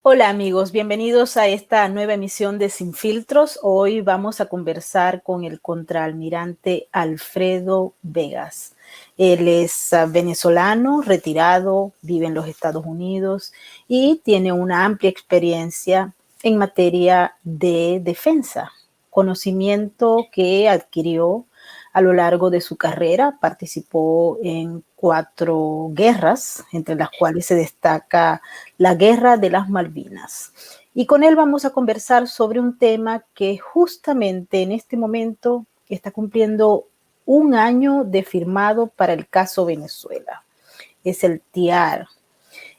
Hola amigos, bienvenidos a esta nueva emisión de Sin Filtros. Hoy vamos a conversar con el contraalmirante Alfredo Vegas. Él es venezolano, retirado, vive en los Estados Unidos y tiene una amplia experiencia en materia de defensa, conocimiento que adquirió a lo largo de su carrera. Participó en 4 guerras, entre las cuales se destaca la Guerra de las Malvinas. Y con él vamos a conversar sobre un tema que justamente en este momento está cumpliendo un año de firmado para el caso Venezuela. Es el TIAR,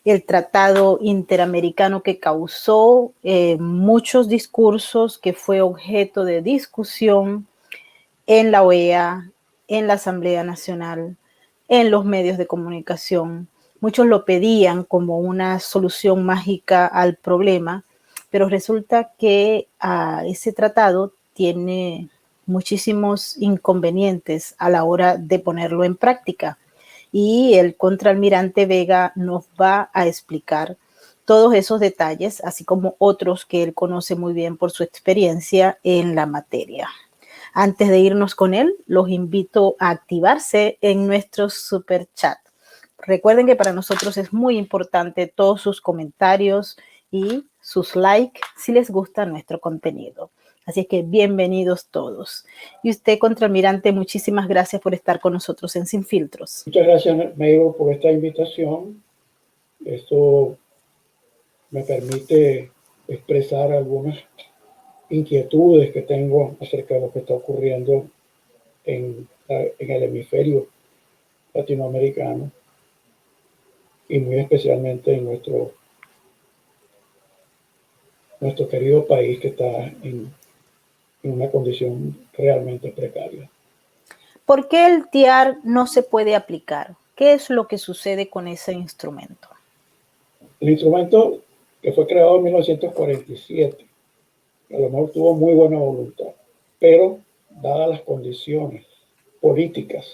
el tratado interamericano que causó muchos discursos, que fue objeto de discusión en la OEA, en la Asamblea Nacional, en los medios de comunicación. Muchos lo pedían como una solución mágica al problema, pero resulta que ese tratado tiene muchísimos inconvenientes a la hora de ponerlo en práctica. Y el contraalmirante Vega nos va a explicar todos esos detalles, así como otros que él conoce muy bien por su experiencia en la materia. Antes de irnos con él, los invito a activarse en nuestro super chat. Recuerden que para nosotros es muy importante todos sus comentarios y sus likes si les gusta nuestro contenido. Así es que bienvenidos todos. Y usted, contraalmirante, muchísimas gracias por estar con nosotros en Sin Filtros. Muchas gracias, Meiro, por esta invitación. Esto me permite expresar algunas inquietudes que tengo acerca de lo que está ocurriendo en el hemisferio latinoamericano y muy especialmente en nuestro querido país, que está en una condición realmente precaria. ¿Por qué el TIAR no se puede aplicar? ¿Qué es lo que sucede con ese instrumento? El instrumento, que fue creado en 1947, a lo mejor tuvo muy buena voluntad, pero dadas las condiciones políticas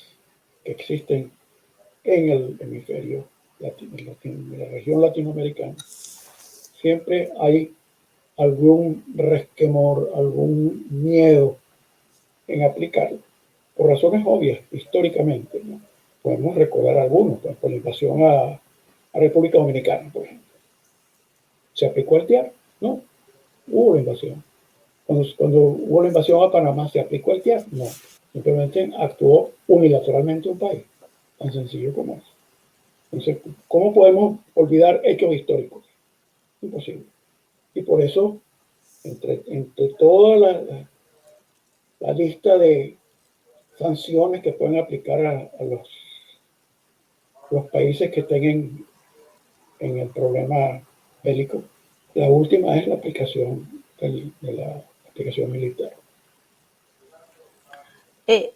que existen en el hemisferio latino, en la región latinoamericana, siempre hay algún resquemor, algún miedo en aplicarlo, por razones obvias, históricamente, ¿no? Podemos recordar algunos, pues, por la invasión a República Dominicana, por ejemplo. ¿Se aplicó el TIAR? No, hubo la invasión. Cuando hubo la invasión a Panamá, ¿se aplicó el TIAR? No, simplemente actuó unilateralmente un país, tan sencillo como eso. Entonces, ¿cómo podemos olvidar hechos históricos? Imposible. Y por eso, entre toda la lista de sanciones que pueden aplicar a los países que estén en el problema bélico, la última es la aplicación de la aplicación militar.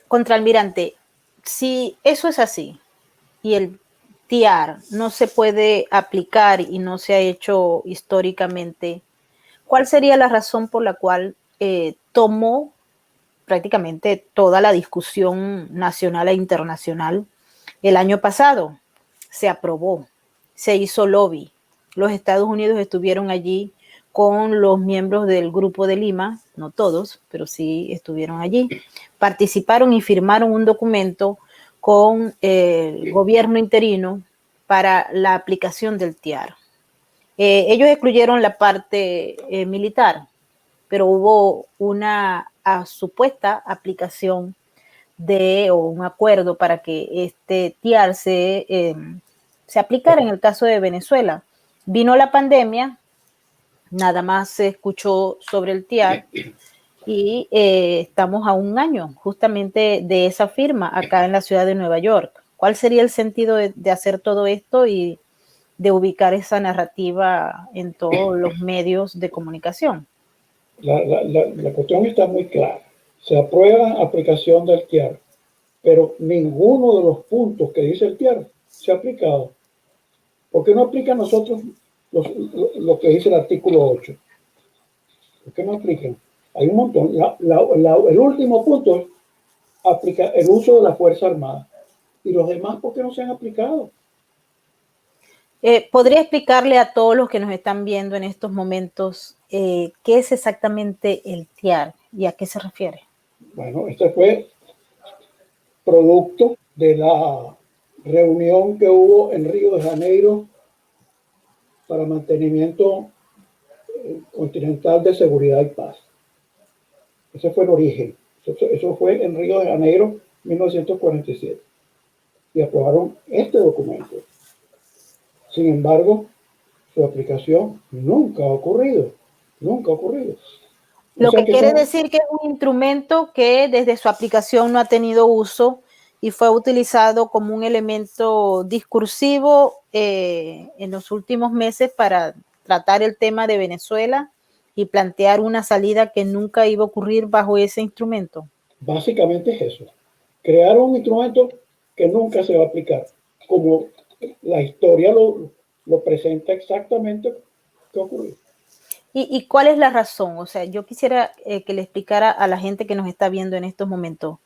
Contraalmirante, si eso es así y el TIAR no se puede aplicar y no se ha hecho históricamente, ¿cuál sería la razón por la cual tomó prácticamente toda la discusión nacional e internacional el año pasado? Se aprobó, se hizo lobby, los Estados Unidos estuvieron allí con los miembros del Grupo de Lima, no todos, pero sí estuvieron allí, participaron y firmaron un documento con el gobierno interino para la aplicación del TIAR. Ellos excluyeron la parte militar, pero hubo una supuesta aplicación o un acuerdo para que este TIAR se aplicara en el caso de Venezuela. Vino la pandemia, nada más se escuchó sobre el TIAR y estamos a un año justamente de esa firma acá en la ciudad de Nueva York. ¿Cuál sería el sentido de hacer todo esto y de ubicar esa narrativa en todos los medios de comunicación? La cuestión está muy clara. Se aprueba aplicación del TIAR, pero ninguno de los puntos que dice el TIAR se ha aplicado. ¿Por qué no aplica a nosotros lo que dice el artículo 8? ¿Por qué no aplican? Hay un montón. El último punto aplica el uso de la Fuerza Armada. ¿Y los demás por qué no se han aplicado? ¿Podría explicarle a todos los que nos están viendo en estos momentos qué es exactamente el TIAR y a qué se refiere? Bueno, este fue producto de la reunión que hubo en Río de Janeiro para mantenimiento continental de seguridad y paz. Ese fue el origen. Eso fue en Río de Janeiro, 1947. Y aprobaron este documento. Sin embargo, su aplicación nunca ha ocurrido. Nunca ha ocurrido. O Lo sea que que quiere son, decir que es un instrumento que desde su aplicación no ha tenido uso y fue utilizado como un elemento discursivo en los últimos meses para tratar el tema de Venezuela y plantear una salida que nunca iba a ocurrir bajo ese instrumento. básicamente es eso. Crear un instrumento que nunca se va a aplicar. Como la historia lo presenta exactamente qué ocurrió. ¿Y cuál es la razón? O sea, yo quisiera que le explicara a la gente que nos está viendo en estos momentos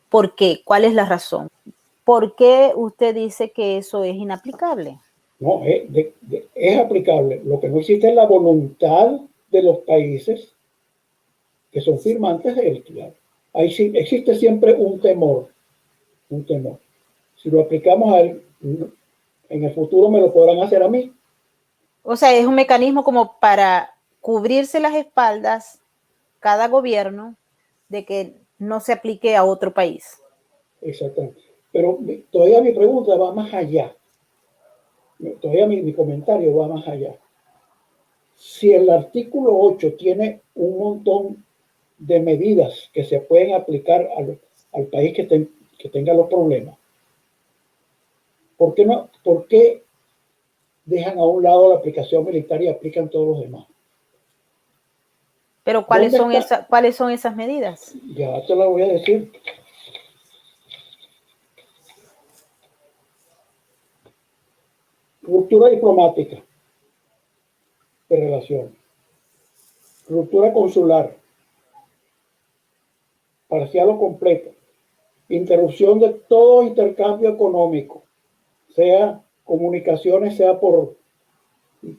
por qué, cuál es la razón. ¿Por qué usted dice que eso es inaplicable? No, es aplicable. Lo que no existe es la voluntad de los países que son firmantes del TIAR. Ahí sí existe siempre un temor, un temor. Si lo aplicamos a él, en el futuro me lo podrán hacer a mí. O sea, es un mecanismo como para cubrirse las espaldas cada gobierno de que no se aplique a otro país. Exactamente. Pero todavía mi pregunta va más allá. Todavía mi comentario va más allá. Si el artículo 8 tiene un montón de medidas que se pueden aplicar al país que tenga los problemas, ¿por qué, no, por qué dejan a un lado la aplicación militar y aplican todos los demás? Pero ¿Dónde está? ¿cuáles son esas medidas? Ya te lo voy a decir. Ruptura diplomática de relaciones, ruptura consular, parcial o completa, interrupción de todo intercambio económico, sea comunicaciones, sea por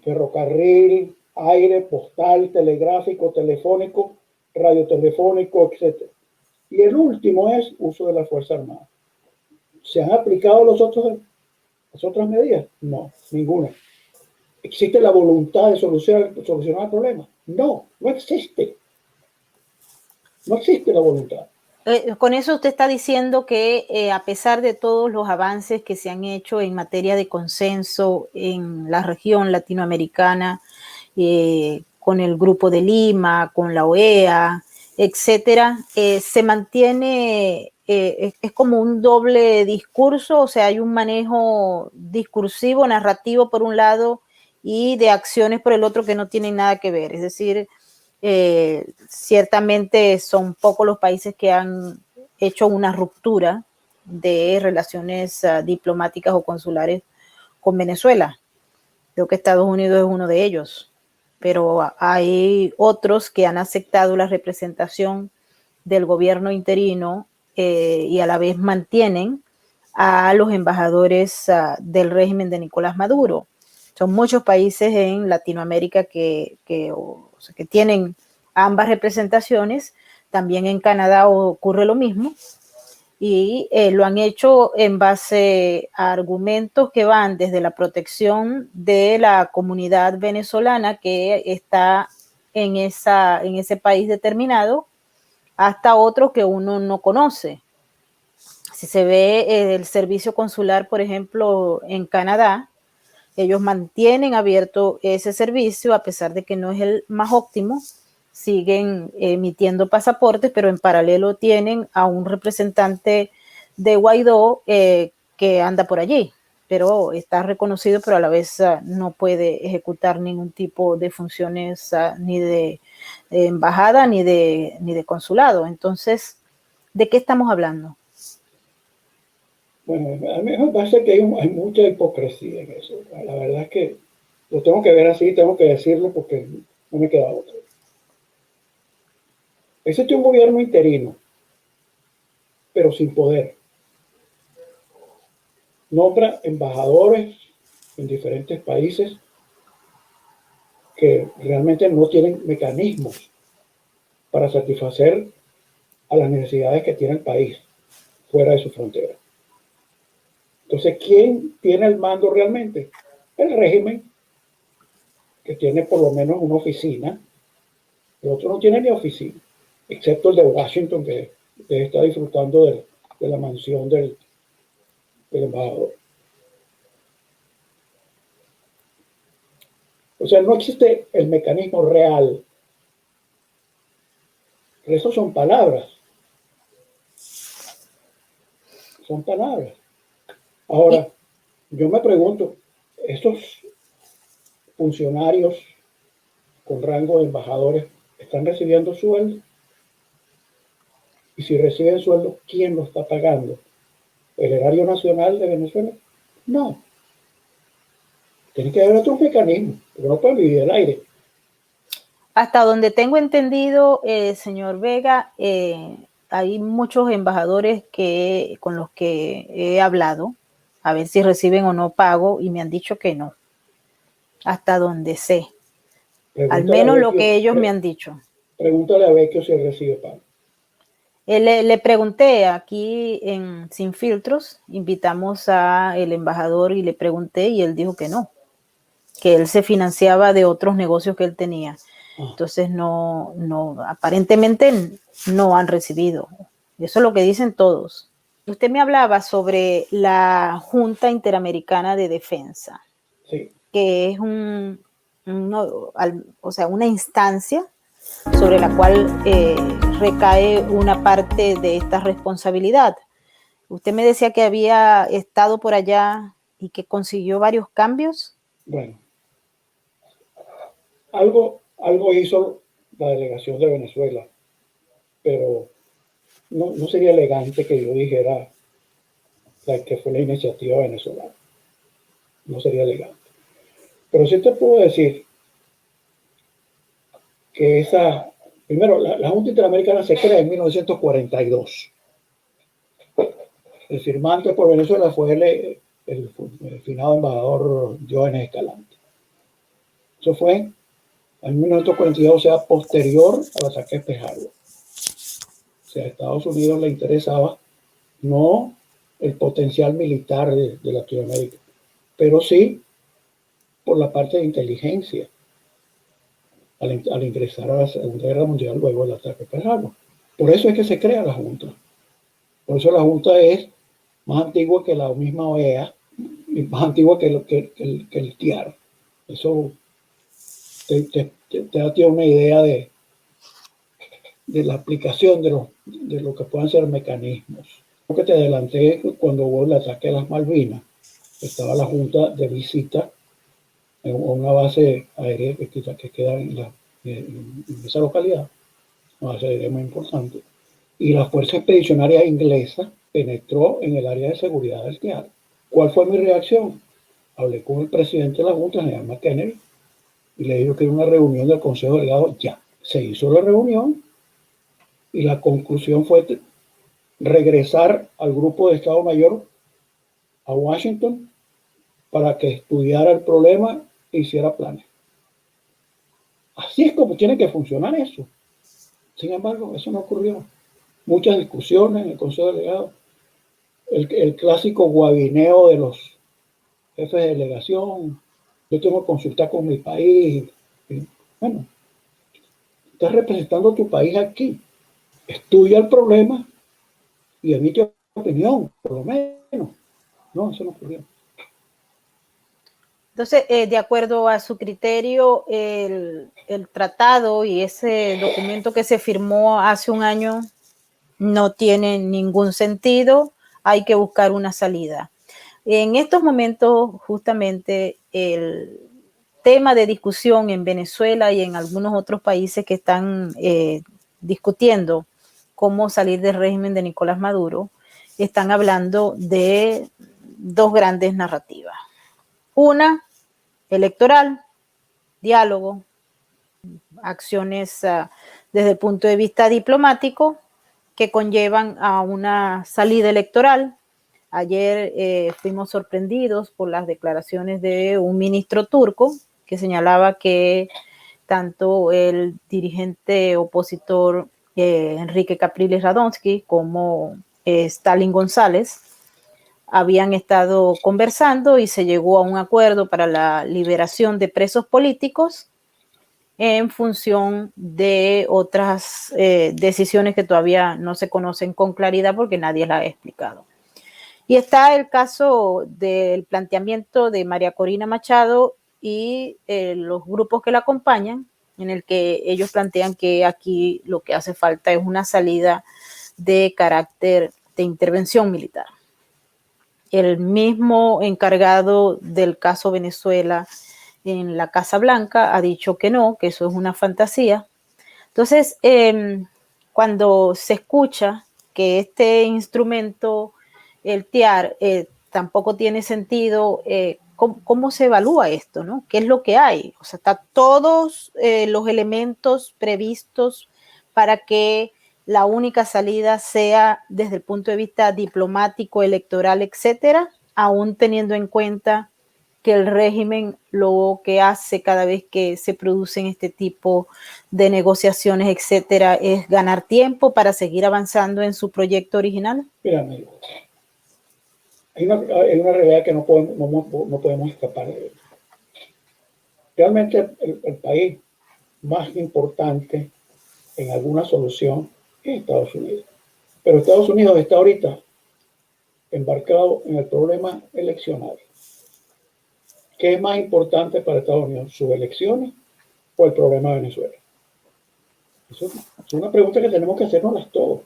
ferrocarril, aire, postal, telegráfico, telefónico, radiotelefónico, etc. Y el último es uso de la Fuerza Armada. ¿Se han aplicado las otras medidas? No, ninguna. ¿Existe la voluntad de solucionar el problema? No, no existe. No existe la voluntad. Con eso usted está diciendo que a pesar de todos los avances que se han hecho en materia de consenso en la región latinoamericana, con el Grupo de Lima, con la OEA, etcétera, se mantiene, es como un doble discurso, o sea, hay un manejo discursivo, narrativo por un lado y de acciones por el otro que no tienen nada que ver. Es decir, ciertamente son pocos los países que han hecho una ruptura de relaciones diplomáticas o consulares con Venezuela. Creo que Estados Unidos es uno de ellos, pero hay otros que han aceptado la representación del gobierno interino y a la vez mantienen a los embajadores del régimen de Nicolás Maduro. Son muchos países en Latinoamérica o sea, que tienen ambas representaciones. También en Canadá ocurre lo mismo y lo han hecho en base a argumentos que van desde la protección de la comunidad venezolana que está en ese país determinado hasta otro que uno no conoce. Si se ve el servicio consular, por ejemplo, en Canadá, ellos mantienen abierto ese servicio a pesar de que no es el más óptimo, siguen emitiendo pasaportes, pero en paralelo tienen a un representante de Guaidó que anda por allí, pero está reconocido, pero a la vez no puede ejecutar ningún tipo de funciones ni de embajada ni de consulado. Entonces, ¿de qué estamos hablando? Bueno, a mí me parece que hay mucha hipocresía en eso. La verdad es que lo tengo que ver así, tengo que decirlo porque no me queda otra. Existe un gobierno interino, pero sin poder. Nombra embajadores en diferentes países que realmente no tienen mecanismos para satisfacer a las necesidades que tiene el país fuera de su frontera. Entonces, ¿quién tiene el mando realmente? El régimen, que tiene por lo menos una oficina. El otro no tiene ni oficina, excepto el de Washington, que está disfrutando de la mansión del embajador. O sea, no existe el mecanismo real. Eso son palabras. Son palabras. Ahora, yo me pregunto, ¿estos funcionarios con rango de embajadores están recibiendo sueldo? Y si reciben sueldo, ¿quién lo está pagando? ¿El Erario Nacional de Venezuela? No. Tiene que haber otros mecanismos, porque no pueden vivir del aire. Hasta donde tengo entendido, señor Vega, hay muchos embajadores con los que he hablado, a ver si reciben o no pago, y me han dicho que no. Hasta donde sé. Al menos lo que ellos me han dicho. Pregúntale a Vecchio si recibe pago. Le pregunté aquí en Sin Filtros, invitamos a el embajador y le pregunté y él dijo que no, que él se financiaba de otros negocios que él tenía. Entonces no, aparentemente no han recibido. Eso es lo que dicen todos. Usted me hablaba sobre la Junta Interamericana de Defensa, sí, que es una instancia sobre la cual recae una parte de esta responsabilidad. Usted me decía que había estado por allá y que consiguió varios cambios. Bueno, algo hizo la delegación de Venezuela, pero no sería elegante que yo dijera que fue la iniciativa venezolana. No sería elegante. Pero sí te puedo decir que primero, la Junta Interamericana se crea en 1942. El firmante por Venezuela fue el finado embajador Jóvenes Escalante. Eso fue en 1942, o sea, posterior al ataque de Pearl Harbor. O sea, a Estados Unidos le interesaba no el potencial militar de Latinoamérica, pero sí por la parte de inteligencia al ingresar a la Segunda Guerra Mundial luego del ataque de Pearl Harbor. Por eso es que se crea la Junta. Por eso la Junta es más antigua que la misma OEA y más antigua que el TIAR. Eso te da una idea de la aplicación de lo que puedan ser mecanismos. Lo que te adelanté cuando hubo el ataque a las Malvinas, estaba la Junta de visita en una base aérea que queda en esa localidad, una base aérea muy importante, y la Fuerza Expedicionaria Inglesa penetró en el área de seguridad del TIAR. ¿Cuál fue mi reacción? Hablé con el presidente de la Junta, se llama Kennedy, y le dije que era una reunión del Consejo Delegado. Ya, se hizo la reunión y la conclusión fue regresar al grupo de Estado Mayor a Washington para que estudiara el problema e hiciera planes. Así es como tiene que funcionar eso. Sin embargo, eso no ocurrió. Muchas discusiones en el Consejo Delegado. El clásico guabineo de los jefes de delegación. Yo tengo que consultar con mi país. Bueno, estás representando a tu país aquí. Estudia el problema y emite opinión, por lo menos. No, eso no ocurrió. Entonces, de acuerdo a su criterio, el tratado y ese documento que se firmó hace un año no tiene ningún sentido, hay que buscar una salida. En estos momentos, justamente, el tema de discusión en Venezuela y en algunos otros países que están discutiendo cómo salir del régimen de Nicolás Maduro, están hablando de dos grandes narrativas. Una, electoral, diálogo, acciones desde el punto de vista diplomático que conllevan a una salida electoral, Ayer fuimos sorprendidos por las declaraciones de un ministro turco que señalaba que tanto el dirigente opositor Enrique Capriles Radonsky como Stalin González habían estado conversando y se llegó a un acuerdo para la liberación de presos políticos en función de otras decisiones que todavía no se conocen con claridad porque nadie las ha explicado. Y está el caso del planteamiento de María Corina Machado y los grupos que la acompañan, en el que ellos plantean que aquí lo que hace falta es una salida de carácter de intervención militar. El mismo encargado del caso Venezuela en la Casa Blanca ha dicho que no, que eso es una fantasía. Entonces, cuando se escucha que este instrumento, el TIAR, tampoco tiene sentido, ¿cómo se evalúa esto, ¿no? ¿Qué es lo que hay? O sea, están todos los elementos previstos para que la única salida sea desde el punto de vista diplomático, electoral, etcétera, aún teniendo en cuenta que el régimen lo que hace cada vez que se producen este tipo de negociaciones, etcétera, es ganar tiempo para seguir avanzando en su proyecto original? Mira, amigo, hay una realidad que no podemos escapar de ella. Realmente el país más importante en alguna solución es Estados Unidos. Pero Estados Unidos está ahorita embarcado en el problema eleccionario. ¿Qué es más importante para Estados Unidos, sus elecciones o el problema de Venezuela? Eso es una pregunta que tenemos que hacernos todos.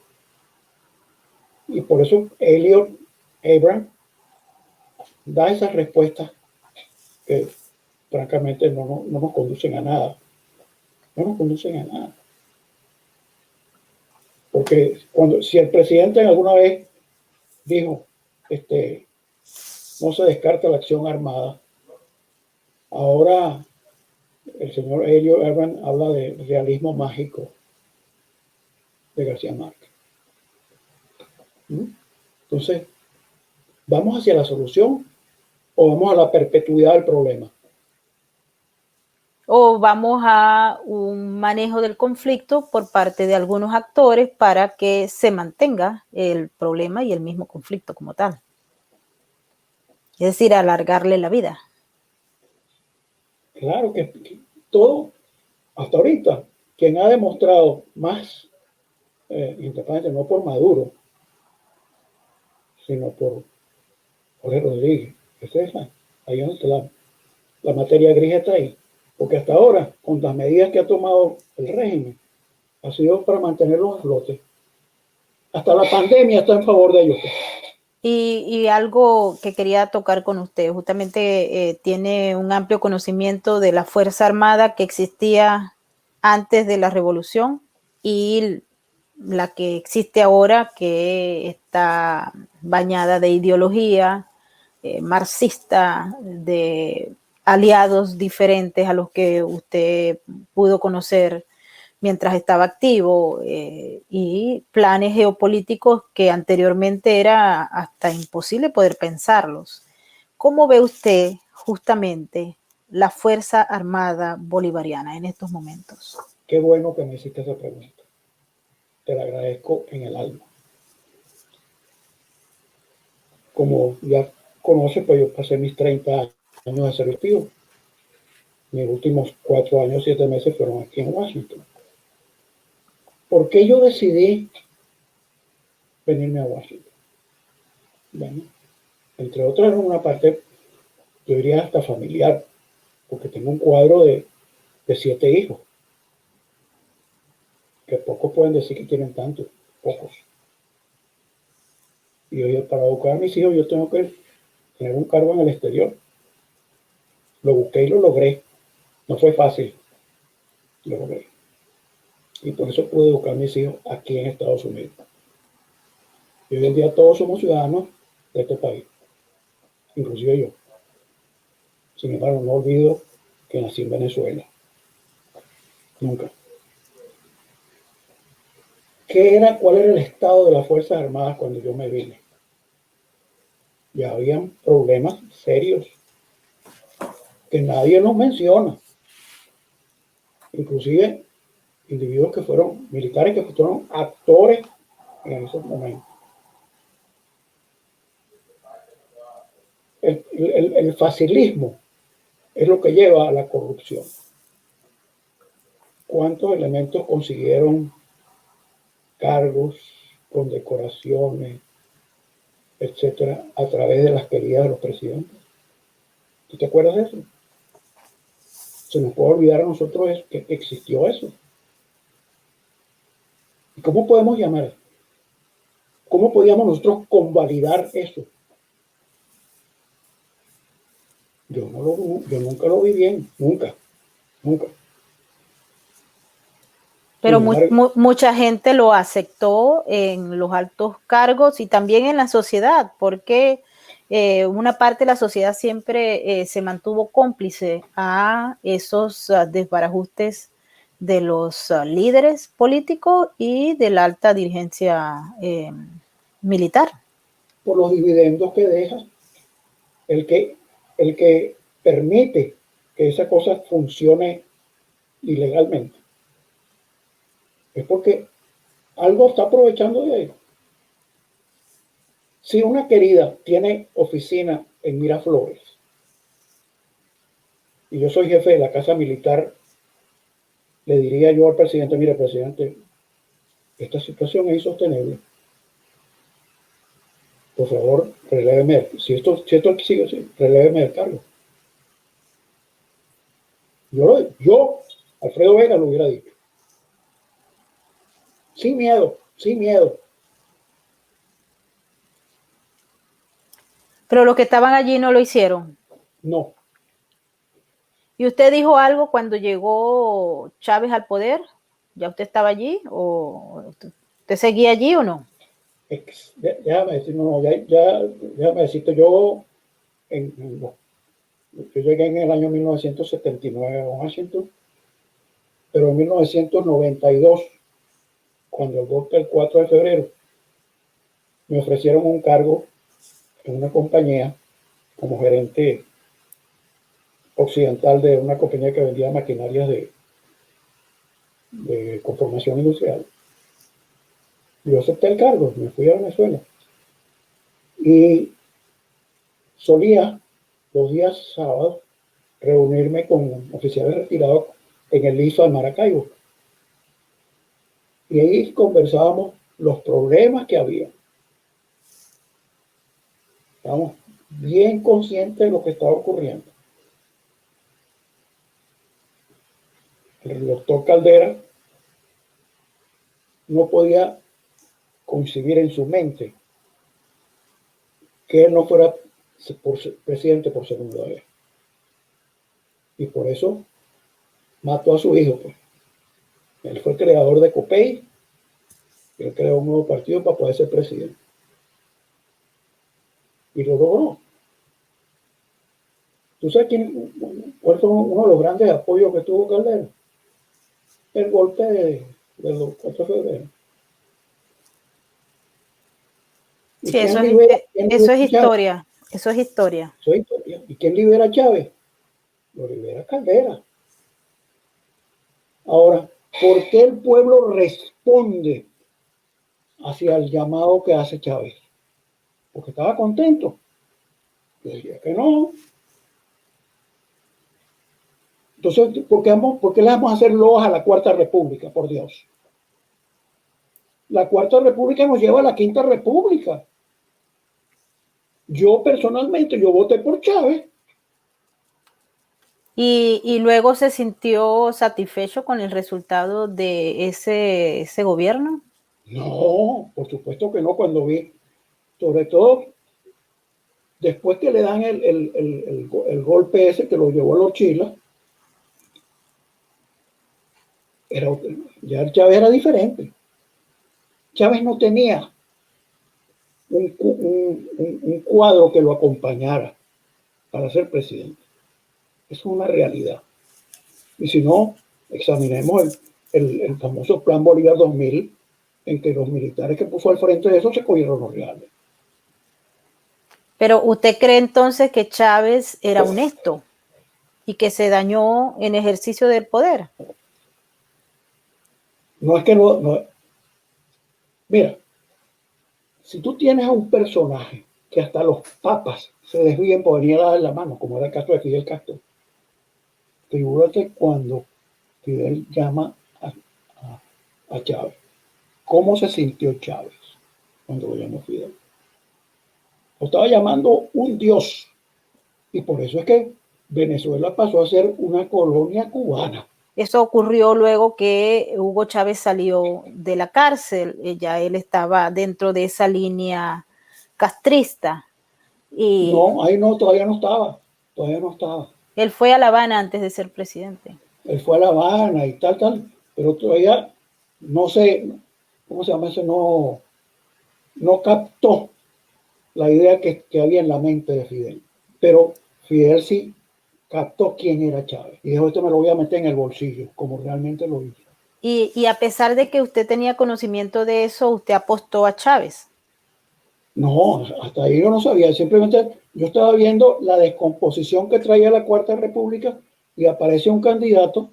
Y por eso Elliot Abrams da esas respuestas que francamente no nos conducen a nada. No nos conducen a nada. Porque si el presidente alguna vez dijo, no se descarta la acción armada, ahora el señor Elliot Abrams habla de realismo mágico de García Márquez. Entonces, ¿vamos hacia la solución o vamos a la perpetuidad del problema? ¿O vamos a un manejo del conflicto por parte de algunos actores para que se mantenga el problema y el mismo conflicto como tal? Es decir, alargarle la vida. Claro que todo, hasta ahorita, quien ha demostrado más independencia, no por Maduro, sino por Jorge Rodríguez. Ahí donde está la materia gris está ahí. Porque hasta ahora, con las medidas que ha tomado el régimen, ha sido para mantenerlos a flote. Hasta la pandemia está en favor de ellos. Y algo que quería tocar con usted, justamente tiene un amplio conocimiento de la Fuerza Armada que existía antes de la Revolución y la que existe ahora, que está bañada de ideología marxista, de aliados diferentes a los que usted pudo conocer mientras estaba activo y planes geopolíticos que anteriormente era hasta imposible poder pensarlos. ¿Cómo ve usted justamente la Fuerza Armada Bolivariana en estos momentos? Qué bueno que me hiciste esa pregunta. Te la agradezco en el alma. Como ya conoces, pues yo pasé mis 30 años de servicio. Mis últimos 4 años, 7 meses fueron aquí en Washington. ¿Por qué yo decidí venirme a Washington? Bueno, entre otras, en una parte, yo diría hasta familiar, porque tengo un cuadro de 7 hijos, que pocos pueden decir que tienen tantos, pocos. Y yo, para educar a mis hijos, yo tengo que tener un cargo en el exterior. Lo busqué y lo logré. No fue fácil, lo logré. Y por eso pude educar a mis hijos aquí en Estados Unidos. Y hoy en día todos somos ciudadanos de este país, inclusive yo. Sin embargo, no olvido que nací en Venezuela. Nunca. ¿Cuál era el estado de las Fuerzas Armadas cuando yo me vine? ya habían problemas serios que nadie nos menciona. Inclusive individuos que fueron militares, que fueron actores en esos momentos. El facilismo es lo que lleva a la corrupción. ¿Cuántos elementos consiguieron cargos, condecoraciones, etcétera, a través de las queridas de los presidentes? ¿Tú te acuerdas de eso? Se nos puede olvidar a nosotros que existió eso. ¿Y cómo podemos llamar eso? ¿Cómo podíamos nosotros convalidar eso? Yo nunca lo vi bien, nunca. Pero mucha gente lo aceptó en los altos cargos y también en la sociedad, porque una parte de la sociedad siempre se mantuvo cómplice a esos desbarajustes de los líderes políticos y de la alta dirigencia militar. Por los dividendos que deja, el que permite que esa cosa funcione ilegalmente, es porque algo está aprovechando de ello. Si una querida tiene oficina en Miraflores y yo soy jefe de la casa militar, le diría yo al presidente: mire, presidente, esta situación es insostenible. Por favor, reléveme. Si esto sigue así, reléveme el cargo. Yo, Alfredo Vega, lo hubiera dicho. Sin miedo. Pero los que estaban allí no lo hicieron. No. ¿Y usted dijo algo cuando llegó Chávez al poder? ¿Ya usted estaba allí? ¿O usted seguía allí o no? Déjame decirte, yo llegué en el año 1979 a Washington, pero en 1992, cuando el golpe del 4 de febrero, me ofrecieron un cargo en una compañía como gerente occidental de una compañía que vendía maquinarias de conformación industrial. Yo acepté el cargo, me fui a Venezuela. Y solía, los días sábados, reunirme con oficiales retirados en el ISO de Maracaibo. Y ahí conversábamos los problemas que había. Estábamos bien conscientes de lo que estaba ocurriendo. El doctor Caldera no podía concebir en su mente que él no fuera presidente por segunda vez. Y por eso mató a su hijo. Pues. Él fue el creador de COPEI, y él creó un nuevo partido para poder ser presidente. Y lo logró. ¿Tú sabes cuál fue uno de los grandes apoyos que tuvo Caldera? El golpe del 4 de febrero. Sí, eso es historia. Eso es historia. ¿Y quién libera a Chávez? Lo libera Caldera. Ahora, ¿por qué el pueblo responde hacia el llamado que hace Chávez? Porque estaba contento. Yo diría que no. Entonces, ¿por qué le vamos a hacer loas a la Cuarta República? Por Dios. La Cuarta República nos lleva a la Quinta República. Yo personalmente, yo voté por Chávez. Y luego se sintió satisfecho con el resultado de ese gobierno. No, por supuesto que no. Cuando vi, sobre todo después que le dan el golpe ese que lo llevó a los chilas, ya Chávez era diferente. Chávez no tenía un cuadro que lo acompañara para ser presidente. Es una realidad. Y si no, examinemos el famoso Plan Bolívar 2000, en que los militares que puso al frente de eso se cogieron los reales. Pero ¿usted cree entonces que Chávez era honesto y que se dañó en ejercicio del poder? No es que no. Mira, si tú tienes a un personaje que hasta los papas se desvíen por venir a dar la mano, como era el caso de Fidel Castro, figúrate cuando Fidel llama a Chávez. ¿Cómo se sintió Chávez cuando lo llamó Fidel? Lo estaba llamando un dios. Y por eso es que Venezuela pasó a ser una colonia cubana. Eso ocurrió luego que Hugo Chávez salió de la cárcel. Ya él estaba dentro de esa línea castrista. Y no, ahí no, todavía no estaba. Todavía no estaba. él fue a La Habana antes de ser presidente. Él fue a La Habana y tal, pero todavía no sé, ¿cómo se llama eso? No captó la idea que había en la mente de Fidel. Pero Fidel sí captó quién era Chávez. Y dijo, esto me lo voy a meter en el bolsillo, como realmente lo hizo. Y a pesar de que usted tenía conocimiento de eso, usted apostó a Chávez. No, hasta ahí yo no sabía. Simplemente yo estaba viendo la descomposición que traía la Cuarta República y aparece un candidato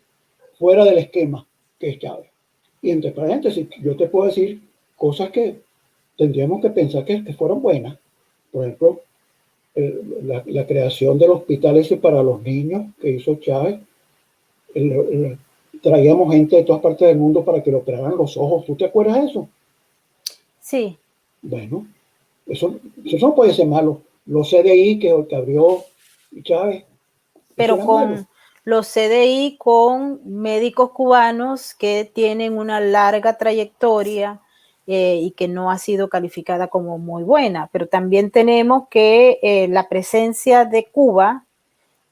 fuera del esquema, que es Chávez. Y entre paréntesis, yo te puedo decir cosas que tendríamos que pensar que fueron buenas. Por ejemplo, la creación del hospital ese para los niños que hizo Chávez. Traíamos gente de todas partes del mundo para que le operaran los ojos. ¿Tú te acuerdas de eso? Sí. Bueno, eso no puede ser malo. Los CDI que abrió Chávez, eso Pero era malo. con los CDI, con médicos cubanos que tienen una larga trayectoria y que no ha sido calificada como muy buena. Pero también tenemos que la presencia de Cuba,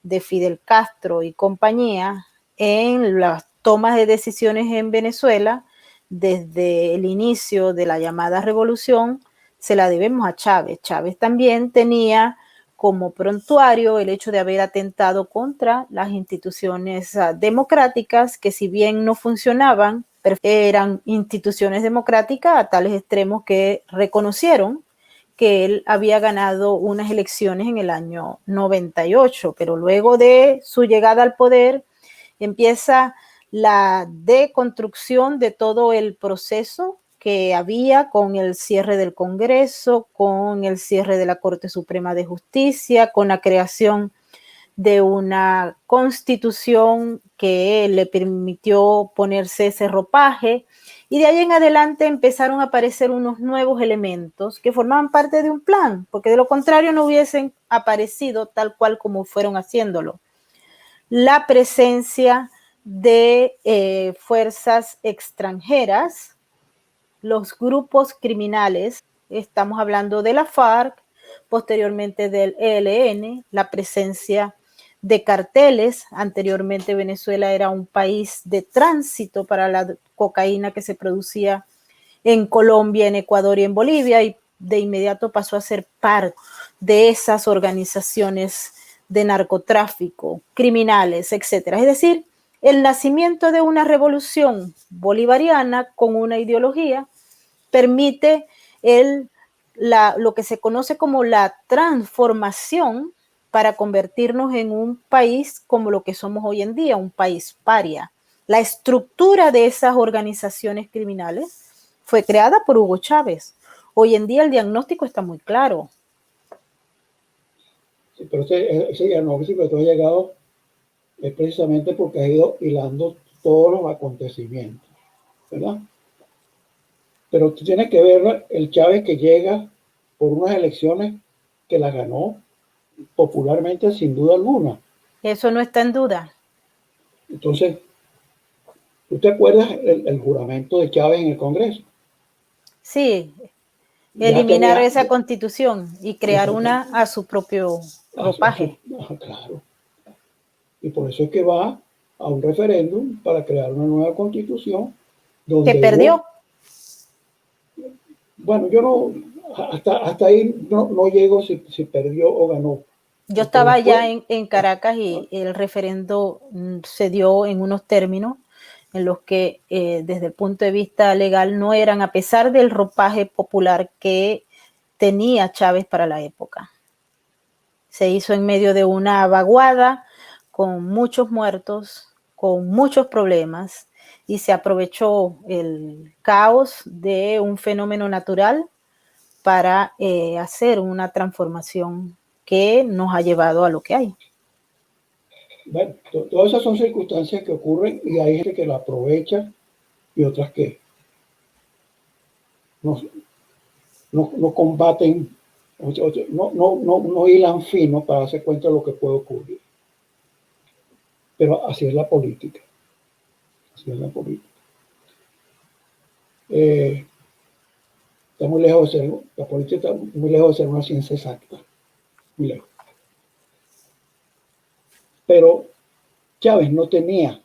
de Fidel Castro y compañía, en las tomas de decisiones en Venezuela, desde el inicio de la llamada revolución, se la debemos a Chávez. Chávez también tenía como prontuario el hecho de haber atentado contra las instituciones democráticas, que si bien no funcionaban, eran instituciones democráticas a tales extremos que reconocieron que él había ganado unas elecciones en el año 98, pero luego de su llegada al poder empieza la deconstrucción de todo el proceso que había con el cierre del Congreso, con el cierre de la Corte Suprema de Justicia, con la creación de una constitución que le permitió ponerse ese ropaje, y de ahí en adelante empezaron a aparecer unos nuevos elementos que formaban parte de un plan, porque de lo contrario no hubiesen aparecido tal cual como fueron haciéndolo. La presencia de fuerzas extranjeras, los grupos criminales, estamos hablando de la FARC, posteriormente del ELN, la presencia de carteles. Anteriormente Venezuela era un país de tránsito para la cocaína que se producía en Colombia, en Ecuador y en Bolivia, y de inmediato pasó a ser parte de esas organizaciones de narcotráfico, criminales, etcétera. Es decir, el nacimiento de una revolución bolivariana con una ideología permite lo que se conoce como la transformación para convertirnos en un país como lo que somos hoy en día, un país paria. La estructura de esas organizaciones criminales fue creada por Hugo Chávez. Hoy en día el diagnóstico está muy claro. Sí, pero ese diagnóstico que tú has llegado es precisamente porque has ido hilando todos los acontecimientos, ¿verdad? Pero tú tienes que ver el Chávez que llega por unas elecciones que las ganó popularmente sin duda alguna. Eso no está en duda. Entonces, ¿tú te acuerdas el juramento de Chávez en el Congreso? Sí, Ya eliminar tenía, esa constitución y crear una a su propio ropaje. claro. Y por eso es que va a un referéndum para crear una nueva constitución Que donde perdió. bueno, yo no, hasta ahí no llego si perdió o ganó. Yo Porque estaba después, allá en Caracas y el referendo se dio en unos términos en los que desde el punto de vista legal no eran, a pesar del ropaje popular que tenía Chávez para la época. Se hizo en medio de una vaguada, con muchos muertos, con muchos problemas, y se aprovechó el caos de un fenómeno natural para hacer una transformación que nos ha llevado a lo que hay. Bueno, todas esas son circunstancias que ocurren y hay gente que la aprovecha y otras que no combaten, no hilan fino para darse cuenta de lo que puede ocurrir. Pero así es la política. Así es la política. Está muy lejos de ser, la política está muy lejos de ser una ciencia exacta. Muy lejos. Pero Chávez no tenía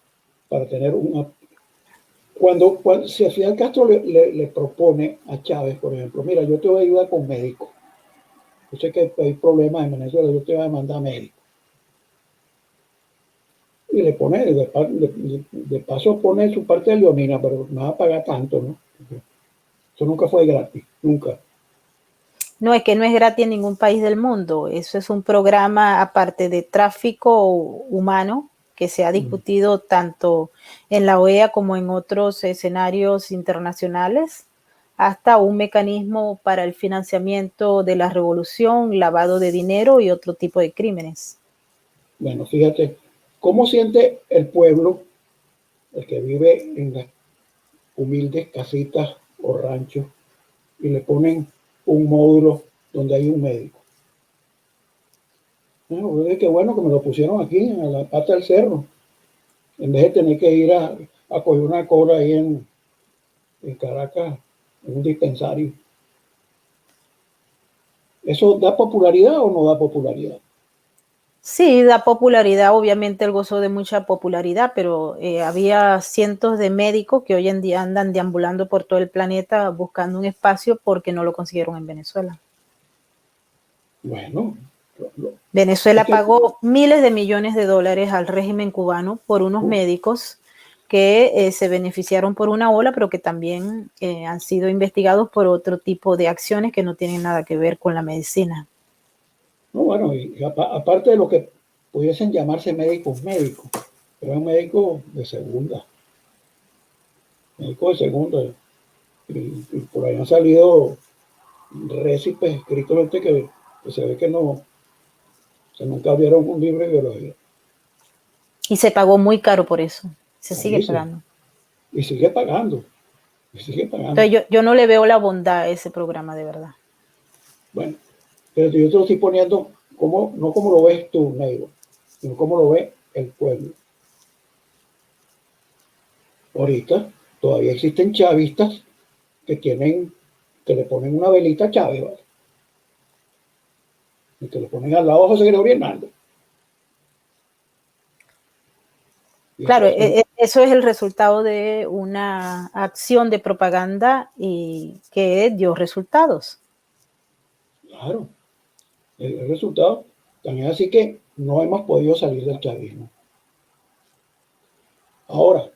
para tener una... Cuando si Fidel Castro le propone a Chávez, por ejemplo, mira, yo te voy a ayudar con médicos. Yo sé que hay problemas en Venezuela, yo te voy a mandar médicos. Y le pone, de paso pone su parte de leonina, pero me va a pagar tanto, ¿no? Eso nunca fue gratis, nunca. No, es que no es gratis en ningún país del mundo. Eso es un programa, aparte de tráfico humano, que se ha discutido tanto en la OEA como en otros escenarios internacionales, hasta un mecanismo para el financiamiento de la revolución, lavado de dinero y otro tipo de crímenes. Bueno, fíjate, ¿cómo siente el pueblo, el que vive en las humildes casitas o ranchos, y le ponen un módulo donde hay un médico? Bueno, qué bueno que me lo pusieron aquí, a la pata del cerro, en vez de tener que ir a coger una cola ahí en Caracas, en un dispensario. ¿Eso da popularidad o no da popularidad? Sí, da popularidad, obviamente él gozó de mucha popularidad, pero había cientos de médicos que hoy en día andan deambulando por todo el planeta buscando un espacio porque no lo consiguieron en Venezuela. Bueno, Venezuela es que, pagó miles de millones de dólares al régimen cubano por unos médicos que se beneficiaron por una ola, pero que también han sido investigados por otro tipo de acciones que no tienen nada que ver con la medicina. no, bueno, y aparte de lo que pudiesen llamarse médicos, pero es un médico de segunda, y por ahí han salido récipes escritos que se ve que no, que nunca vieron un libro de biología. Y se pagó muy caro por eso. Se sigue Carísimo. pagando. Y sigue pagando. Y sigue pagando. Entonces yo no le veo la bondad a ese programa, de verdad. Bueno, pero yo te lo estoy poniendo no como lo ves tú, Neiro, sino como lo ve el pueblo. Ahorita todavía existen chavistas que le ponen una velita a Chávez, ¿vale? Y que le ponen al lado a José Gregorio Hernández. Claro, eso es el resultado de una acción de propaganda y que dio resultados. Claro, el resultado también así que no hemos podido salir del chavismo. Ahora,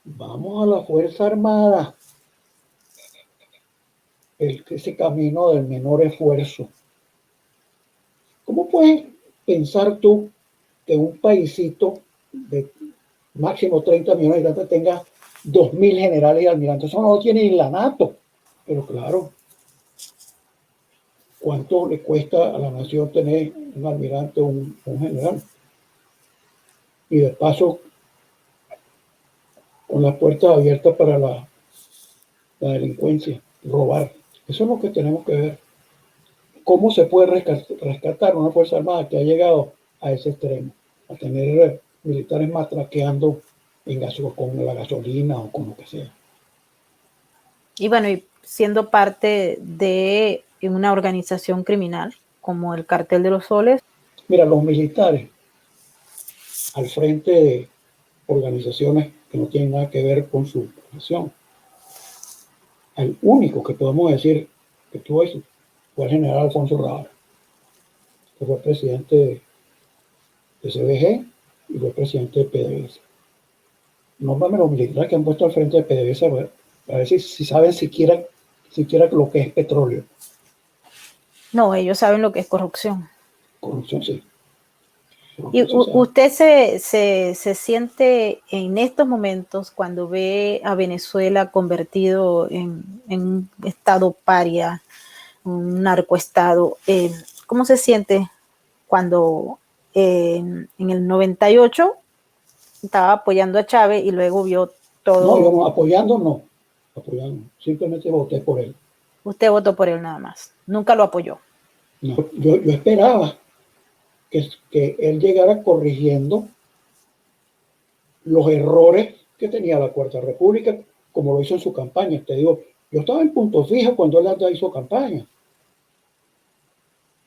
vamos a la Fuerza Armada, ese camino del menor esfuerzo. ¿Cómo puedes pensar tú que un paísito de máximo 30 millones de habitantes tenga 2.000 generales y almirantes? Eso no lo tiene ni la NATO. Pero claro, ¿cuánto le cuesta a la nación tener un almirante o un general? Y de paso, con las puertas abiertas para la delincuencia, robar. Eso es lo que tenemos que ver. ¿Cómo se puede rescatar una Fuerza Armada que ha llegado a ese extremo? A tener militares matraqueando con la gasolina o con lo que sea. Y bueno, y siendo parte de una organización criminal como el Cartel de los Soles. Mira, los militares al frente de organizaciones que no tienen nada que ver con su profesión. El único que podemos decir que tuvo eso fue el general Alfonso Rada, que fue presidente de CBG y fue presidente de PDVSA. Nómbrame los militares que han puesto al frente de PDVSA para ver si saben siquiera lo que es petróleo. No, ellos saben lo que es corrupción. Corrupción, sí. ¿Y usted se siente en estos momentos cuando ve a Venezuela convertido en un estado paria, un narcoestado? ¿Cómo se siente cuando en el 98 estaba apoyando a Chávez y luego vio todo? No, yo no, apoyando, simplemente voté por él. Usted votó por él nada más, nunca lo apoyó. No, yo esperaba que él llegara corrigiendo los errores que tenía la Cuarta República, como lo hizo en su campaña. Te digo, yo estaba en Punto Fijo cuando él hizo campaña.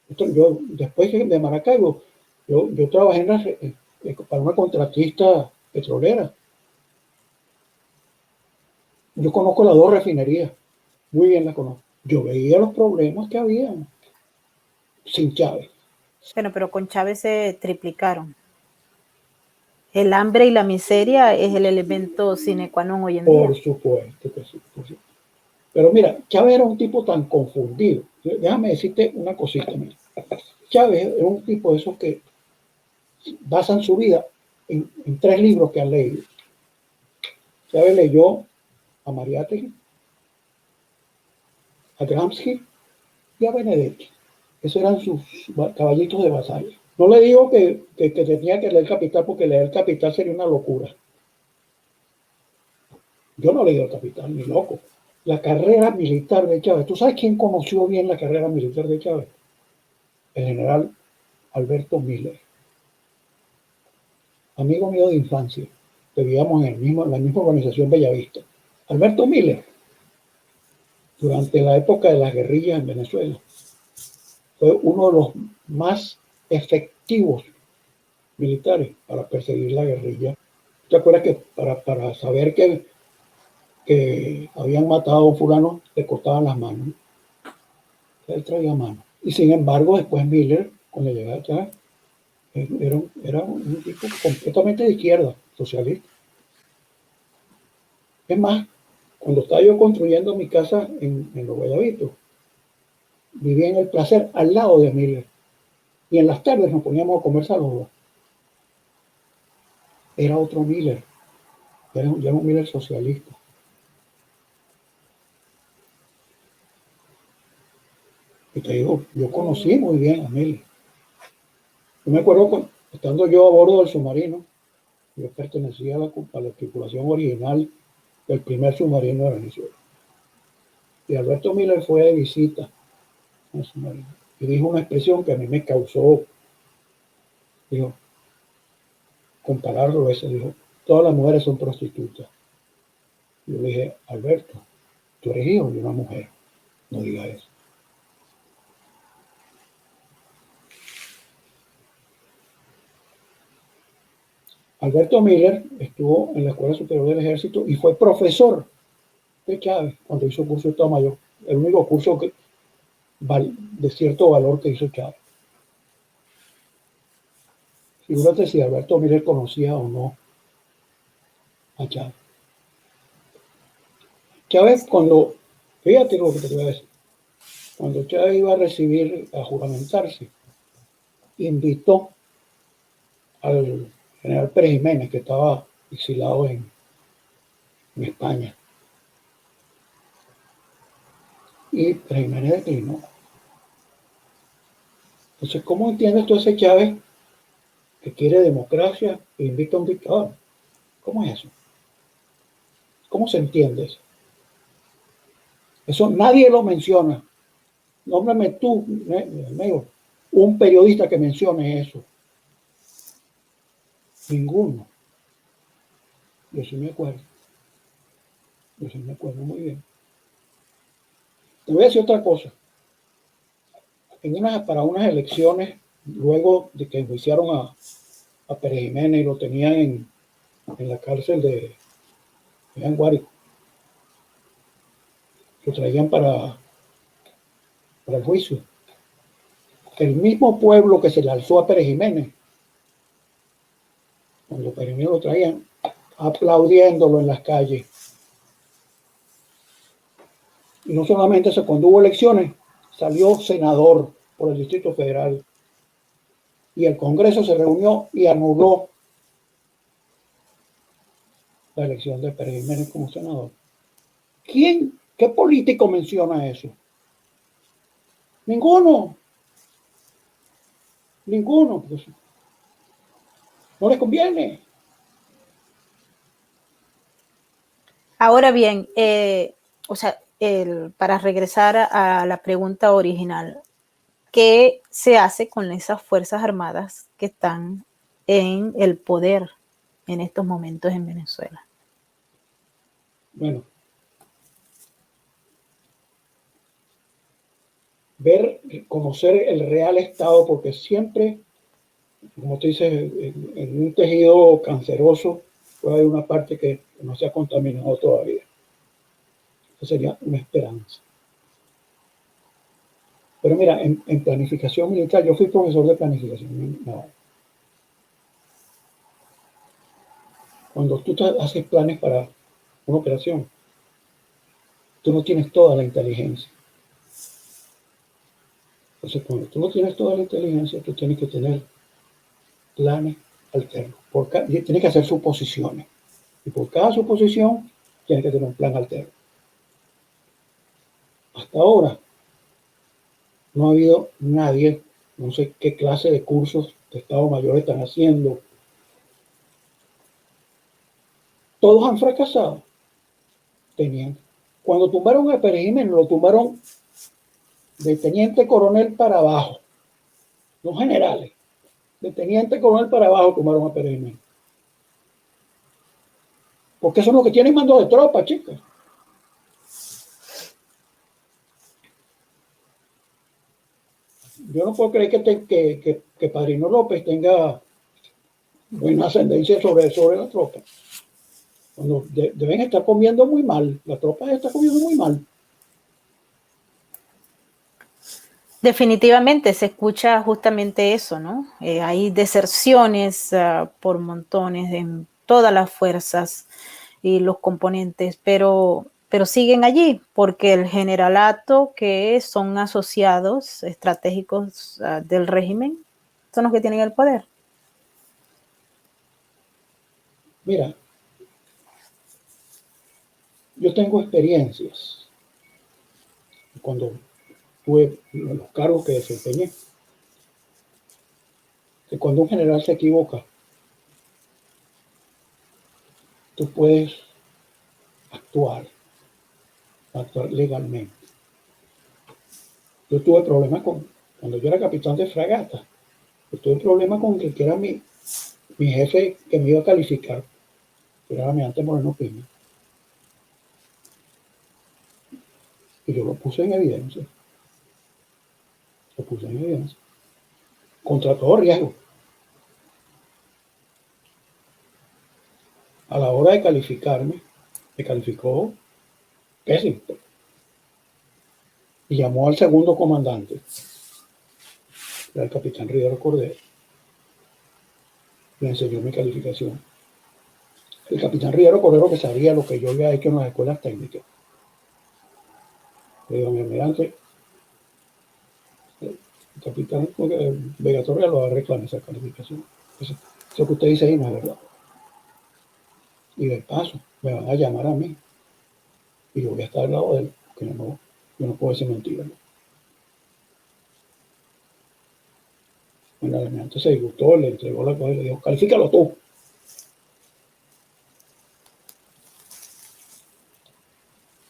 Yo, después de Maracaibo, yo trabajé para una contratista petrolera. Yo conozco las dos refinerías, muy bien las conozco. Yo veía los problemas que había sin Chávez. Bueno, pero con Chávez se triplicaron. El hambre y la miseria es el elemento sine qua non hoy en día. Por supuesto que sí, por supuesto. Pero mira, Chávez era un tipo tan confundido. Déjame decirte una cosita. Mira. Chávez era un tipo de esos que basan su vida en 3 libros que han leído. Chávez leyó a Mariátegui, a Gramsci y a Benedetti. Esos eran sus caballitos de batalla. No le digo que tenía que leer Capital, porque leer Capital sería una locura. Yo no leí el Capital, ni loco. La carrera militar de Chávez. ¿Tú sabes quién conoció bien la carrera militar de Chávez? El general Alberto Miller. Amigo mío de infancia. Vivíamos en la misma organización Bellavista. Alberto Miller, durante la época de las guerrillas en Venezuela, fue uno de los más efectivos militares para perseguir la guerrilla. ¿Te acuerdas que para saber que habían matado a un fulano, le cortaban las manos? Él traía manos. Y sin embargo, después Miller, cuando llegaba a Chávez, era un tipo completamente de izquierda, socialista. Es más, cuando estaba yo construyendo mi casa en Los Guayabitos, vivía en El Placer, al lado de Miller. Y en las tardes nos poníamos a comer saludos. Era otro Miller. Era un Miller socialista. Y te digo, yo conocí muy bien a Miller. Yo me acuerdo estando yo a bordo del submarino, yo pertenecía a la tripulación original del primer submarino de Venezuela. Y Alberto Miller fue de visita al submarino. Y dijo una expresión que a mí me causó, dijo, compararlo a eso, dijo, todas las mujeres son prostitutas. Yo le dije, Alberto, tú eres hijo de una mujer, no digas eso. Alberto Miller estuvo en la Escuela Superior del Ejército y fue profesor de Chávez cuando hizo curso de Estado Mayor. El único curso de cierto valor que hizo Chávez. Figúrate si Alberto Miller conocía o no a Chávez. Chávez fíjate lo que te voy a decir, cuando Chávez iba a juramentarse, invitó al general Pérez Jiménez, que estaba exilado en España. Y Pérez Jiménez declinó. Entonces, ¿cómo entiendes tú ese Chávez que quiere democracia e invita a un dictador? ¿Cómo es eso? ¿Cómo se entiende eso? Eso nadie lo menciona. Nómbrame tú, amigo, un periodista que mencione eso. Ninguno. Yo sí me acuerdo. Yo sí me acuerdo muy bien. Te voy a decir otra cosa. Para unas elecciones, luego de que enjuiciaron a Pérez Jiménez y lo tenían en la cárcel de Guárico, lo traían para el juicio. El mismo pueblo que se le alzó a Pérez Jiménez, cuando Pérez Jiménez lo traían, aplaudiéndolo en las calles. Y no solamente eso, cuando hubo elecciones, salió senador por el Distrito Federal. y el Congreso se reunió y anuló la elección de Pérez Jiménez como senador. ¿Qué político menciona eso? Ninguno. Ninguno. Pues, no les conviene. Ahora bien, o sea, para regresar a la pregunta original, ¿qué se hace con esas Fuerzas Armadas que están en el poder en estos momentos en Venezuela? Bueno, conocer el real estado, porque siempre, como te dices, en un tejido canceroso puede haber una parte que no se ha contaminado todavía. Eso sería una esperanza. Pero mira, en planificación militar, yo fui profesor de planificación naval. Cuando tú haces planes para una operación, tú no tienes toda la inteligencia. Entonces, cuando tú no tienes toda la inteligencia, tú tienes que tener planes alternos. Tienes que hacer suposiciones. Y por cada suposición, tienes que tener un plan alterno. Hasta ahora, no ha habido nadie, no sé qué clase de cursos de Estado Mayor están haciendo. Todos han fracasado. Cuando tumbaron a Pérez Jiménez, lo tumbaron de teniente coronel para abajo, no generales. De teniente coronel para abajo tumbaron a Pérez Jiménez. Porque eso es lo que tienen mando de tropa, chicas. Yo no puedo creer que Padrino López tenga buena ascendencia sobre la tropa. Cuando deben estar comiendo muy mal. La tropa está comiendo muy mal. Definitivamente se escucha justamente eso, ¿no? Hay deserciones por montones en todas las fuerzas y los componentes, pero siguen allí porque el generalato que son asociados estratégicos del régimen son los que tienen el poder. Mira, yo tengo experiencias cuando tuve los cargos que desempeñé, que cuando un general se equivoca, tú puedes actuar legalmente. Yo tuve problemas cuando yo era capitán de fragata, yo tuve problemas con el que era mi jefe que me iba a calificar, que era Almirante Moreno Piña. Y yo lo puse en evidencia. Lo puse en evidencia. Contra todo riesgo. A la hora de calificarme, me calificó pésimo. Y llamó al segundo comandante, era el capitán Rivero Cordero. Le enseñó mi calificación. El capitán Rivero Cordero, que sabía lo que yo había hecho en las escuelas técnicas. Le digo, mi almirante, el capitán Vega Torres lo va a reclamar esa calificación. Eso que usted dice ahí no es verdad. Y de paso, me van a llamar a mí. Y yo voy a estar al lado de él, porque yo no puedo decir mentira, ¿no? Bueno, el almirante se disgustó, le entregó la cosa y le dijo, califícalo tú.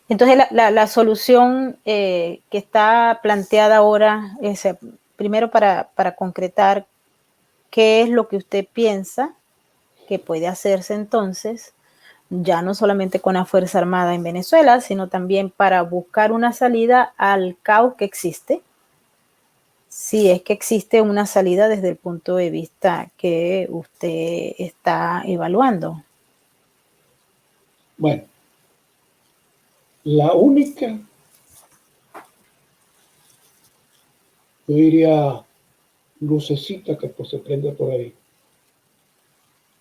Entonces la solución que está planteada ahora es, primero para concretar qué es lo que usted piensa que puede hacerse entonces, ya no solamente con la Fuerza Armada en Venezuela, sino también para buscar una salida al caos que existe, si es que existe una salida desde el punto de vista que usted está evaluando. Bueno, la única, yo diría, lucecita que pues, se prende por ahí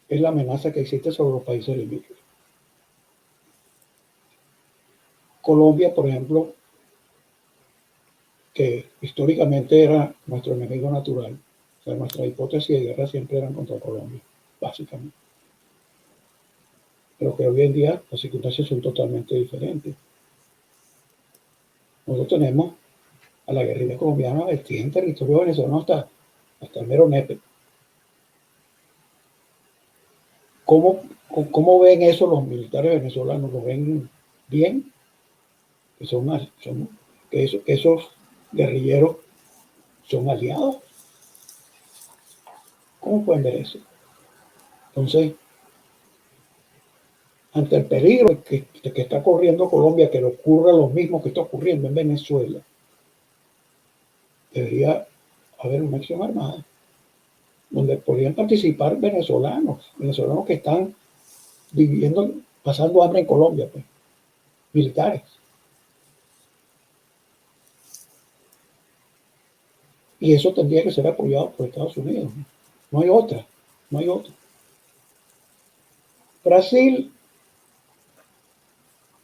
es la amenaza que existe sobre los países limítrofes. Colombia, por ejemplo, que históricamente era nuestro enemigo natural, O sea, nuestra hipótesis de guerra siempre era contra Colombia, básicamente. Pero que hoy en día las circunstancias son totalmente diferentes. Nosotros tenemos a la guerrilla colombiana vestida en territorio venezolano hasta el mero nepe. ¿Cómo ven eso los militares venezolanos? ¿Lo ven bien? Que esos guerrilleros son aliados. ¿Cómo pueden ver eso? Entonces, ante el peligro que está corriendo Colombia, que le ocurra lo mismo que está ocurriendo en Venezuela, debería haber una acción armada donde podrían participar venezolanos que están viviendo, pasando hambre en Colombia, pues, militares. Y eso tendría que ser apoyado por Estados Unidos. No hay otra, no hay otra. Brasil,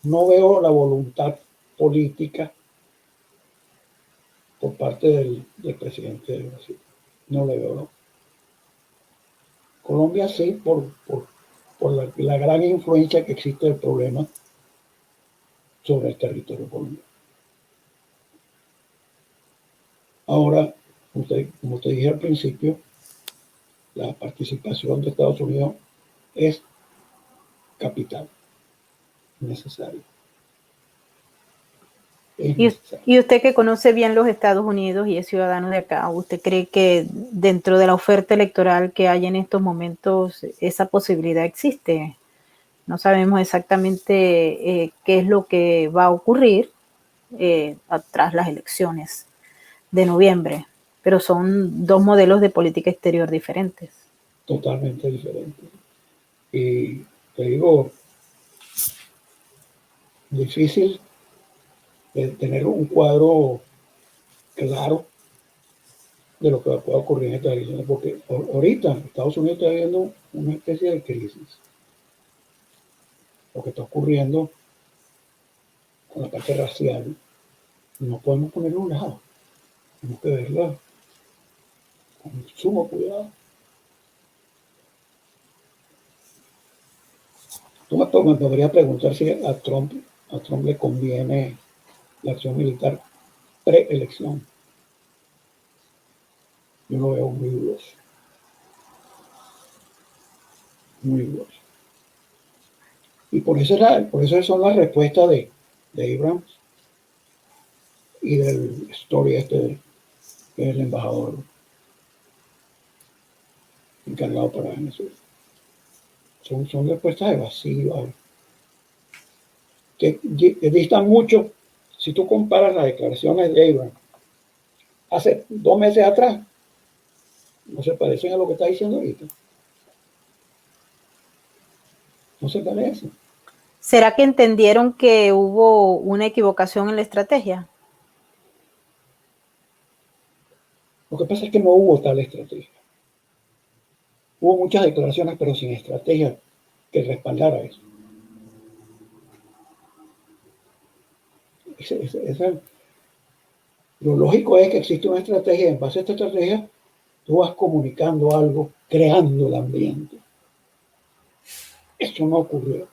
no veo la voluntad política por parte del presidente de Brasil. No le veo, ¿no? Colombia sí, por la gran influencia que existe del problema sobre el territorio colombiano. Ahora, como te dije al principio, la participación de Estados Unidos es capital, necesario. Y usted que conoce bien los Estados Unidos y es ciudadano de acá, ¿usted cree que dentro de la oferta electoral que hay en estos momentos esa posibilidad existe? No sabemos exactamente qué es lo que va a ocurrir tras las elecciones de noviembre, pero son dos modelos de política exterior diferentes. Totalmente diferentes. Y te digo, difícil de tener un cuadro claro de lo que puede ocurrir en estas elecciones, porque ahorita Estados Unidos está viviendo una especie de crisis. Lo que está ocurriendo con la parte racial, no podemos ponerlo a un lado, tenemos que verla con sumo cuidado. Tú me podrías preguntar si a Trump le conviene la acción militar preelección. Yo lo veo muy dudoso. Muy dudoso. Y por eso son las respuestas de Abrams y del Story que es el embajador encargado para Venezuela. Son respuestas evasivas que distan mucho. Si tú comparas las declaraciones de Abrams hace 2 meses atrás, no se parecen a lo que está diciendo ahorita. No se parecen. ¿Será que entendieron que hubo una equivocación en la estrategia? Lo que pasa es que no hubo tal estrategia. Hubo muchas declaraciones, pero sin estrategia que respaldara eso. Lo lógico es que existe una estrategia, en base a esta estrategia, tú vas comunicando algo, creando el ambiente. Eso no ocurrió.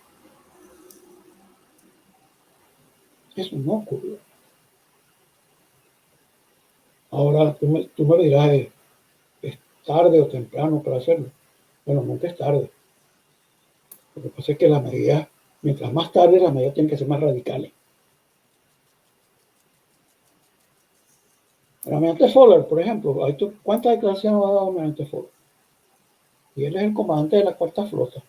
Eso no ocurrió. Ahora tú me dirás, ¿es tarde o temprano para hacerlo? Bueno, nunca es tarde. Lo que pasa es que las medidas, mientras más tarde, las medidas tienen que ser más radicales. Almirante Fowler, por ejemplo, ¿cuántas declaraciones ha dado Almirante Fowler? Y él es el comandante de la cuarta flota,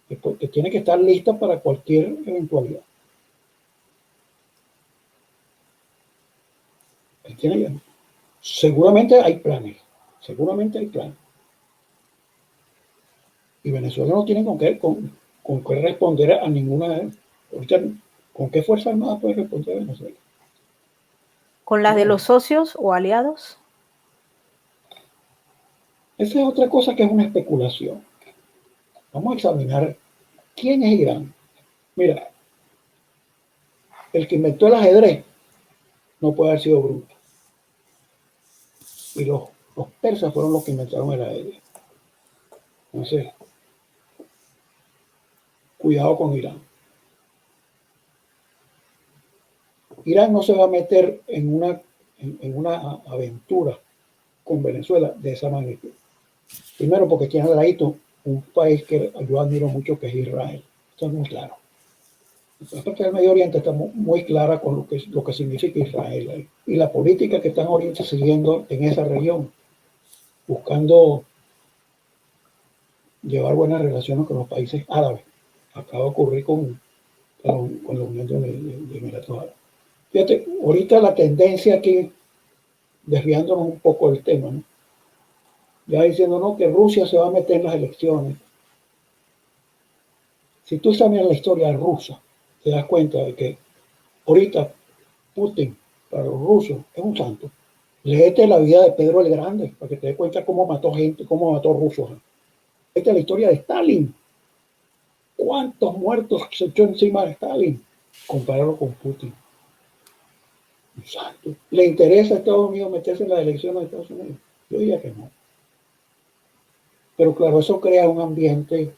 que tiene que estar lista para cualquier eventualidad. Seguramente hay planes. Y Venezuela no tiene con qué responder a ninguna. ¿Con qué Fuerza Armada puede responder Venezuela? ¿Con las de los socios o aliados? Esa es otra cosa que es una especulación. Vamos a examinar quién es Irán. Mira, el que inventó el ajedrez no puede haber sido bruto. Y los Los persas fueron los que inventaron el aéreo. Entonces, cuidado con Irán. Irán no se va a meter en una aventura con Venezuela de esa magnitud. Primero porque tiene al ladito un país que yo admiro mucho, que es Israel. Esto es muy claro. La parte del Medio Oriente está muy clara con lo que significa Israel y la política que están ahorita siguiendo en esa región, buscando llevar buenas relaciones con los países árabes. Acaba de ocurrir con la Unión de Emiratos Árabes. Fíjate, ahorita la tendencia aquí, desviándonos un poco del tema, ¿no? Ya diciendo, no, que Rusia se va a meter en las elecciones. Si tú examinas la historia rusa, te das cuenta de que ahorita Putin, para los rusos, es un santo. Léete la vida de Pedro el Grande, para que te des cuenta cómo mató gente, cómo mató rusos. Esta es la historia de Stalin. ¿Cuántos muertos se echó encima de Stalin? Compararlo con Putin. Un santo. ¿Le interesa a Estados Unidos meterse en las elecciones de Estados Unidos? Yo diría que no. Pero claro, eso crea un ambiente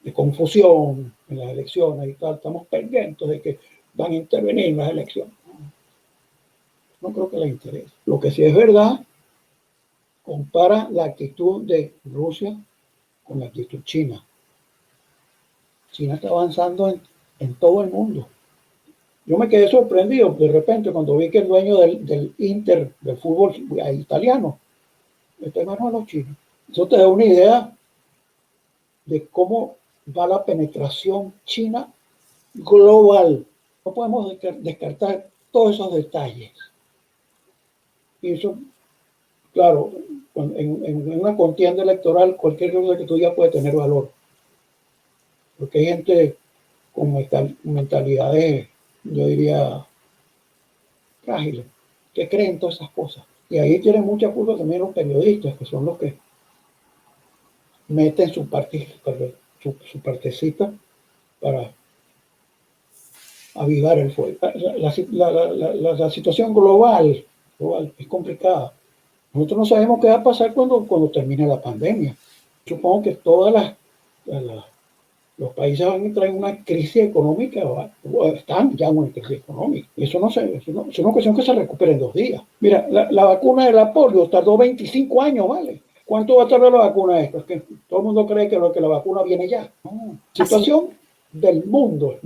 de confusión en las elecciones y tal. Estamos pendientes de que van a intervenir en las elecciones. No creo que les interese. Lo que sí es verdad, compara la actitud de Rusia con la actitud china. China está avanzando en todo el mundo. Yo me quedé sorprendido de repente cuando vi que el dueño del Inter, del fútbol italiano, está en manos de los chinos. Eso te da una idea de cómo va la penetración china global. No podemos descartar todos esos detalles. Y eso, claro, en una contienda electoral, cualquier cosa que tú digas puede tener valor. Porque hay gente con mentalidades, yo diría, frágiles, que creen todas esas cosas. Y ahí tienen mucha culpa también los periodistas, que son los que meten su partecita para avivar el fuego. La situación global es complicada. Nosotros no sabemos qué va a pasar cuando termine la pandemia. Supongo que los países van a entrar en una crisis económica, o están ya en una crisis económica. Eso no es una cuestión que se recupere en 2 días. Mira, la vacuna de la polio tardó 25 años, ¿vale? ¿Cuánto va a tardar la vacuna esta? Es que todo el mundo cree que la vacuna viene ya. No. La situación del mundo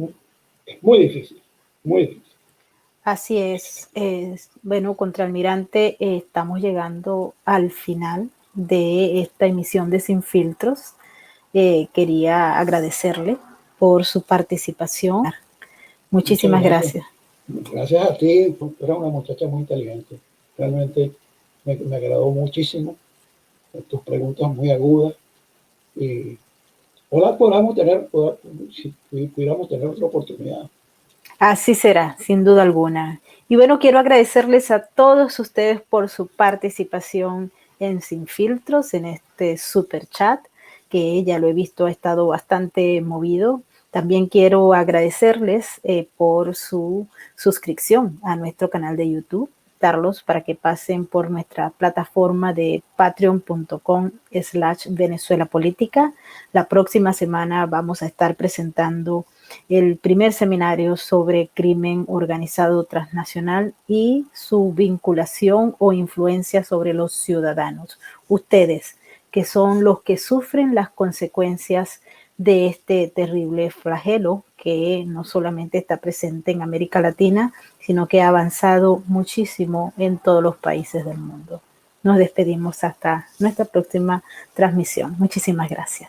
es muy difícil, muy difícil. Así es. Bueno, contraalmirante, estamos llegando al final de esta emisión de Sin Filtros. Quería agradecerle por su participación. Muchísimas gracias. Gracias a ti, eres una muchacha muy inteligente. Realmente me agradó muchísimo. Tus preguntas muy agudas. Y ojalá si pudiéramos tener otra oportunidad. Así será, sin duda alguna. Y bueno, quiero agradecerles a todos ustedes por su participación en Sin Filtros, en este super chat, que ya lo he visto, ha estado bastante movido. También quiero agradecerles por su suscripción a nuestro canal de YouTube, darlos para que pasen por nuestra plataforma de patreon.com/Venezuela Política. La próxima semana vamos a estar presentando el primer seminario sobre crimen organizado transnacional y su vinculación o influencia sobre los ciudadanos. Ustedes, que son los que sufren las consecuencias de este terrible flagelo que no solamente está presente en América Latina, sino que ha avanzado muchísimo en todos los países del mundo. Nos despedimos hasta nuestra próxima transmisión. Muchísimas gracias.